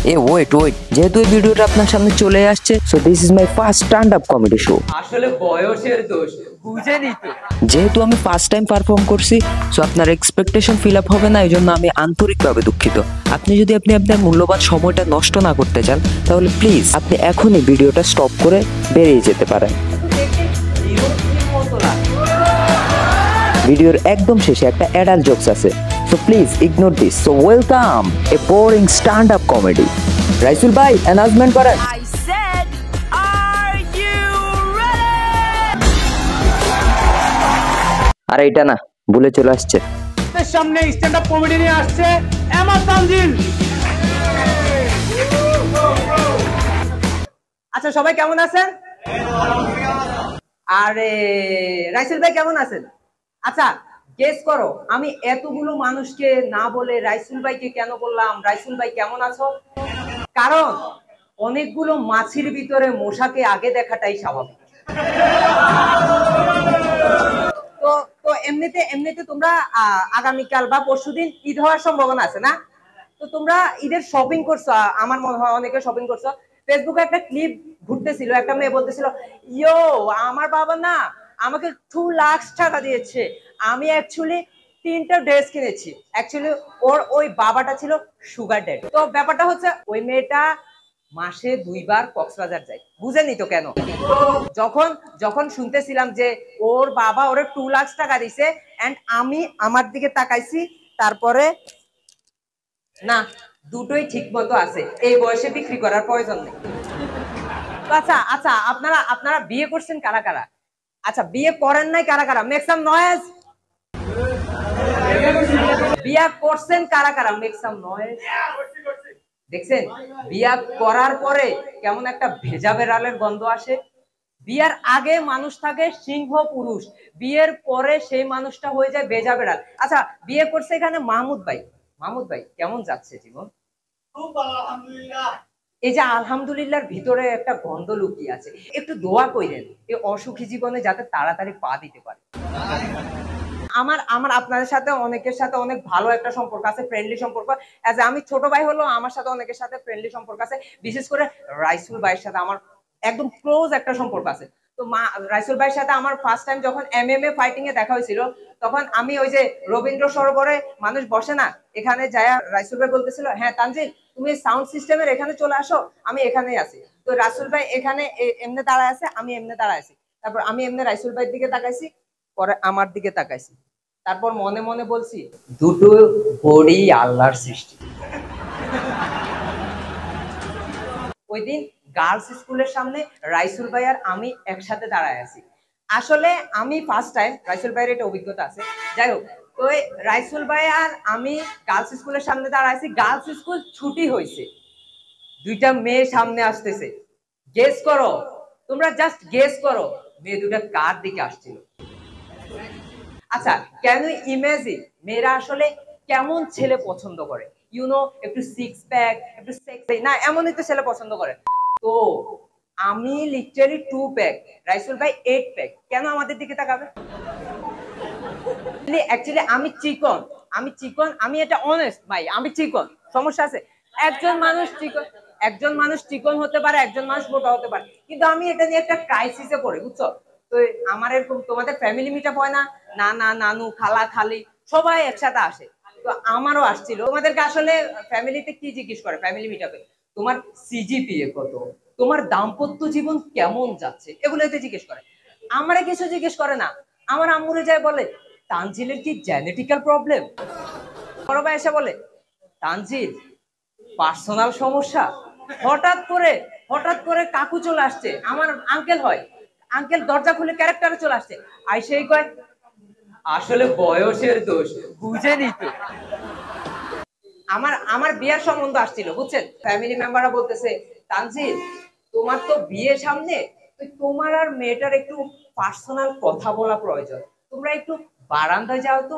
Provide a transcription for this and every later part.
এ wait wait, যেহেতু এই ভিডিওটা আপনার সামনে চলে আসছে, so this is my first stand up comedy show. আসলে বয়সের দোষ, বুঝেনি তো। যেহেতু আমি ফার্স্ট টাইম পারফর্ম করছি, সো আপনার এক্সপেকটেশন ফিল আপ হবে না, এই জন্য আমি আন্তরিকভাবে দুঃখিত। আপনি যদি আপনার মূল্যবান সময়টা নষ্ট না করতে চান, তাহলে প্লিজ আপনি এখনই ভিডিওটা স্টপ করে বেরিয়ে যেতে পারেন। ভিডিওর একদম শেষে একটা অ্যাডাল্ট জোকস আছে, so please ignore this. So welcome A boring stand up comedy. Raisul ভাই অ্যানাউন্সমেন্ট করেন। আর এইটা না, ভুলে চলে আসছে। সামনে স্ট্যান্ড আপ কমেডি নিয়ে আসছে এমা তানজিল। আচ্ছা, সবাই কেমন আছেন? আরে রাইসুল ভাই কেমন আছেন? আচ্ছা, গেস করো আমি এতগুলো মানুষকে না বলে রাইসুল ভাইকে কেন বললাম রাইসুল ভাই কেমন আছো? কারণ অনেকগুলো মাছির ভিতরে মশাকে আগে দেখাটাই স্বাভাবিক। তো তো এমনিতে তোমরা আগামীকাল বা পরশুদিন ঈদ হওয়ার সম্ভাবনা আছে না? তো তোমরা ঈদের শপিং করছো, আমার মনে হয় অনেকে শপিং করছো। ফেসবুকে একটা ক্লিপ ঘুরতেছিল, একটা মেয়ে বলতেছিল, ইয়ো আমার বাবা না আমাকে 2 লাখ টাকা দিয়েছে, আমি অ্যাকচুয়ালি 3টা ড্রেস কিনেছি। অ্যাকচুয়ালি ওর ওই বাবাটা ছিল সুগার ড্যাডি। তো ব্যাপারটা হচ্ছে ওই মেয়েটা মাসে 2 বার কক্সবাজার যায়, বুঝেনি তো কেন। যখন যখন শুনতেছিলাম যে ওর বাবা ওরে 2 লাখ টাকা দিছে, এন্ড আমি আমার দিকে তাকাইছি, তারপরে না, দুটোই ঠিক মতো আছে, এই বয়সে বিক্রি করার প্রয়োজন নেই। আচ্ছা আচ্ছা, আপনারা বিয়ে করছেন কারা কারা? আচ্ছা, বিয়ে করেন নাই কারা কারা? Make some noise. বিয়ে করছেন কারা কারা? Make some noise. দেখছেন বিয়ে করার পরে কেমন একটা ভেজা বেড়ালের গন্ধ আসে। বিয়ের আগে মানুষ থাকে সিংহ পুরুষ, বিয়ের পরে সেই মানুষটা হয়ে যায় ভেজা বেড়াল। আচ্ছা, বিয়ে করছে এখানে মাহমুদ ভাই। মাহমুদ ভাই কেমন যাচ্ছে জীবন? এই যে আলহামদুলিল্লাহর ভিতরে একটা গন্ধ লুকিয়ে আছে, একটু দোয়া কইরেন এই অসুখী জীবনে যাতে তাড়াতাড়ি পা দিতে পারে। আমার আমার আপনাদের সাথে অনেকের সাথে অনেক ভালো একটা সম্পর্ক আছে, ফ্রেন্ডলি সম্পর্ক। এজ আমি ছোট ভাই হলো, আমার সাথে অনেকের সাথে ফ্রেন্ডলি সম্পর্ক আছে। বিশেষ করে রাইসুল ভাইয়ের সাথে আমার একদম ক্লোজ একটা সম্পর্ক আছে। তো রাইসুল ভাইয়ের সাথে আমার ফার্স্ট টাইম যখন এমএমএ ফাইটিং এ দেখা হয়েছিল, তখন আমি ওই যে রবীন্দ্র সরোবরে মানুষ বসে না, এখানে যায় রাইসুল ভাই বলতেছিল, হ্যাঁ তানজিল তুমি সাউন্ড সিস্টেমের এখানে চলে আসো, আমি এখানেই আছি। তো রাইসুল ভাই এখানে এমনি দাঁড়ায় আছে, আমি এমনি দাঁড়ায় আছি। তারপর আমি এমনি রাইসুল ভাইয়ের দিকে তাকাইছি, পরে আমার দিকে তাকাইছি, তারপর মনে মনে বলছি, দুটো বড়ি আল্লাহর সৃষ্টি। ওই দিন গার্লস স্কুলের সামনে রাইসুল ভাই আর আমি একসাথে দাঁড়ায় আছি। আসলে আমি ফার্স্ট টাইম, রাইসুল ভাইয়ের এটা অভিজ্ঞতা আছে, যাই হোক। তো রাইসুল ভাই আর আমি গার্লস স্কুলের সামনে দাঁড়ায় আছি, গার্লস স্কুল ছুটি হয়েছে, 2টা মেয়ে সামনে আসতেছে। গেস করো, তোমরা জাস্ট গেস করো মেয়ে 2টা কার দিকে আসছিল। আচ্ছা, ক্যান ইউ ইমাজিন মেয়েরা আসলে কেমন ছেলে পছন্দ করে? একটু 6 প্যাক, একটু সেক্সি না, এমনই তো ছেলে পছন্দ করে। তো আমি লিটারালি 2 প্যাক, রাইসুল ভাই 8 প্যাক, কেন আমাদের দিকে তাকাবে? অ্যাকচুয়ালি আমি চিকন, আমি এটা অনেস্ট ভাই, আমি চিকন, সমস্যা আছে? একজন মানুষ চিকন হতে পারে, একজন মানুষ মোটা হতে পারে, কিন্তু আমি এটা নিয়ে একটা ক্রাইসিসে পড়ি, বুঝছো? তো আমার এরকম তোমাদের ফ্যামিলি মিটআপ হয় না, নানা নানু খালা খালি সবাই একসাথে আসে, তো আমারও আসছিল। তোমাদেরকে আসলে ফ্যামিলিতে কি জিজ্ঞেস করে ফ্যামিলি মিটআপে? তোমার সিজিপিএ কত, তোমার দাম্পত্য জীবন কেমন যাচ্ছে, এগুলোতে জিজ্ঞেস করে। আমারে কিছু জিজ্ঞেস করে না। আমার আম্মুরে যায় বলে, তানজিলের কি জেনেটিক্যাল প্রবলেম? বড় ভাই এসে বলে, তানজিল পার্সোনাল সমস্যা। হঠাৎ করে কাকু চলে আসছে, আমার আঙ্কেল হয়, আঙ্কেল দরজা খুলে ক্যারেক্টারে চলে আসছে, আইসেই কয়, আসলে বয়সের দোষ, বুঝেনি তো। আমার বিয়ের সম্বন্ধ আসছিল, বুঝছেন? ফ্যামিলি মেম্বাররা বলতেছে, তানজিল তোমার তো বিয়ে সামনে, তোমার আর মেয়েটার একটু পার্সোনাল কথা বলা প্রয়োজন, তোমরা একটু বারান্দায় যাও তো।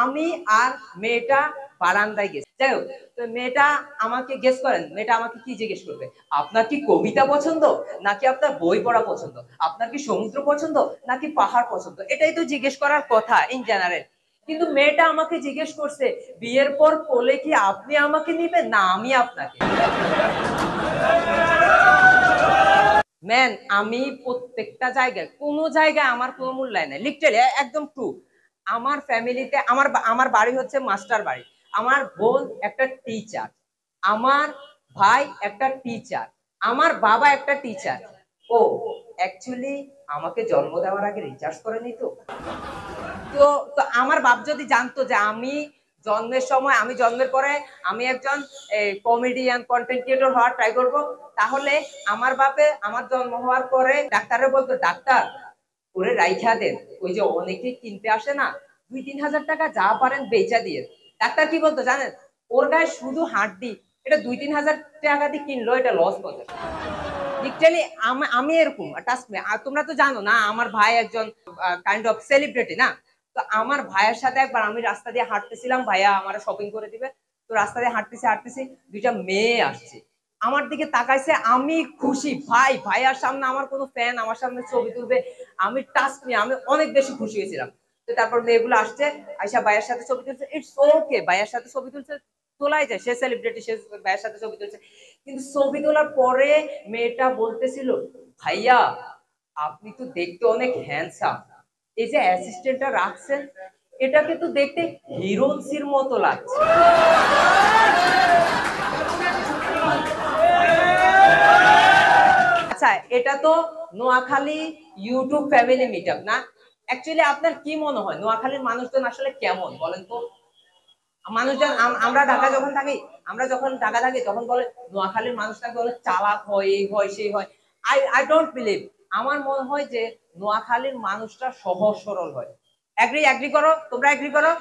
আমি আর মেয়েটা বারান্দায় গেছি। যাই হোক, তো মেয়েটা আমাকে গেস করেন, মেয়েটা আমাকে কি জিজ্ঞেস করবে? আপনার কি কবিতা পছন্দ, নাকি আপনার বই পড়া পছন্দ? আপনার কি সমুদ্র পছন্দ, নাকি পাহাড় পছন্দ? এটাই তো জিজ্ঞেস করার কথা ইন জেনারেল। কিন্তু মেয়েটা আমাকে জিজ্ঞেস করছে, বিয়ের পর কোলে কি আপনি আমাকে নিবেন না আমি আপনাকে? ম্যান, আমি প্রত্যেকটা জায়গায় কোনো জায়গায় আমার কোনো মূল্যায় নাই, লিটারালি একদম ট্রু। আমার ফ্যামিলিতে আমার বাড়ি হচ্ছে মাস্টার বাড়ি, আমার বোন একটা টিচার, আমার ভাই একটা টিচার, আমার বাবা একটা টিচার। ও অ্যাকচুয়ালি আমাকে জন্ম দেওয়ার আগে রিচার্জ করে নিত। তো তো আমার বাপ যদি জানতো যে আমি জন্মের সময়, আমি জন্মের পরে আমি একজন কমেডিয়ান কন্টেন্ট ক্রিয়েটর হওয়ার ট্রাই করব, তাহলে আমার বাপে আমার জন্ম হওয়ার পরে ডাক্তারে বলতো, ডাক্তার ওরে রাইখা দেন, ওই যে অনেকে কিনতে আসে না, 2-3 হাজার টাকা যা পারেন বেচা দিয়ে। ডাক্তার কি বলতো জানেন? ওর গায়ে শুধু হাড্ডি, এটা 2-3 হাজার টাকা দিয়ে কিনলো, এটা লস করে। লিটারালি আমি এরকম ট্রাস্ট মি। আর তোমরা তো জানো না আমার ভাই একজন কাইন্ড অফ সেলিব্রিটি না। তো আমার ভাইয়ের সাথে একবার আমি রাস্তা দিয়ে হাঁটতেছিলাম, ভাইয়া আমার শপিং করে দিবে। তো রাস্তা দিয়ে হাঁটতেছি দুইটা মেয়ে আসছে, আমার দিকে তাকাইছে, আমি খুশি। ভাইয়ার সামনে আমার কোনো ফ্যান আমার সামনে ছবি তুলবে, আমি ট্রাস্ট মি আমি অনেক বেশি খুশি হয়েছিলাম। তো তারপর মেয়েগুলো আসছে, আয়সা ভাইয়ের সাথে ছবি তুলছে, ইটস ওকে, ভাইয়ের সাথে ছবি তুলছে, তোলাই যায়, সে সেলিব্রিটি, সে ভাইয়ের সাথে ছবি তুলছে। কিন্তু ছবি তোলার পরে মেয়েটা বলতেছিল, ভাইয়া আপনি তো দেখতে অনেক হ্যান্ডসাম, এই যে অ্যাসিস্ট্যান্টটা রাখছেন এটা কিন্তু দেখতে হিরোইনসির মতো লাগছে। আচ্ছা, এটা তো নোয়াখালী ইউটিউব ফ্যামিলি মিটআপ না? অ্যাকচুয়ালি আপনার কি মনে হয় নোয়াখালীর মানুষজন আসলে কেমন বলেন তো? মানুষজন আমরা যখন ঢাকা থাকি তখন বলে নোয়াখালীর মানুষটা বলে চালাক হয়, এই হয় সেই হয়। I don't believe. আমার মনে হয় যে নোয়াখালীর মানুষটা সহজ সরল হয়। এগ্রি করো? তোমরা এগ্রি করো?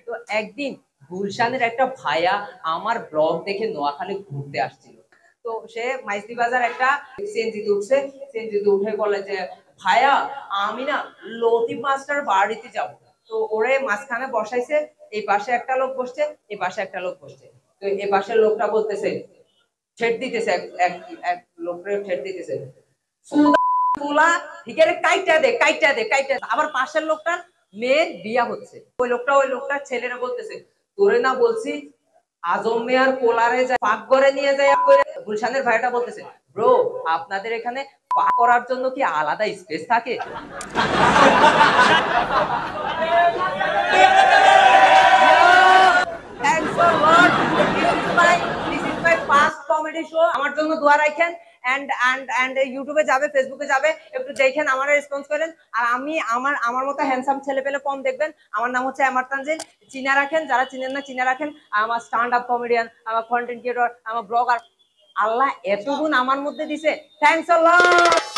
তো একদিন গুলশানের একটা ভাইয়া আমার ব্লগ দেখে নোয়াখালী ঘুরতে আসছিল। তো সে মাইজদি বাজার একটা সিএনজিতে উঠছে, সিএনজিতে উঠে বলে যে, ভাইয়া আমি না লতিফ মাস্টার বাড়িতে যাব। তো ওরে মাঝখানে বসাইছে, এই পাশে একটা লোক বসছে, এই পাশে একটা লোক বসছে। তো এই পাশের লোকটা বলতেছে, ছেড় দিতেছে, এক লোকরে ছেড় দিতেছে, তুলা হিকেরে কাইটা দে। আবার পাশের লোকটার মেয়ের বিয়া হচ্ছে, ওই লোকটার ছেলেরা বলতেছে, তোরে না বলছি আজম মেয়ার কোলারে যায় পাক করে নিয়ে যায়। গুলশানের ভাইটা বলতেছে, ব্রো আপনাদের এখানে পাক করার জন্য কি আলাদা স্পেস থাকে? Thanks a lot. This is my past comedy show. আমার জন্য দোয়া রাখেন, and ইউটিউবে যাবে, ফেসবুকে যাবে, একটু দেখেন, আমারে রেসপন্স করেন। আর আমি আমার মতো হ্যান্ডসাম ছেলে পেলে কম দেখবেন। আমার নাম হচ্ছে এমার তানজিল, চিনা রাখেন, যারা চিনেন না চিনা রাখেন। আমার স্ট্যান্ড আপ কমেডিয়ান, আমার কন্টেন্ট ক্রিয়েটর, আমার ব্লগার। আল্লাহ এত গুণ আমার মধ্যে দিছে। Thanks a lot.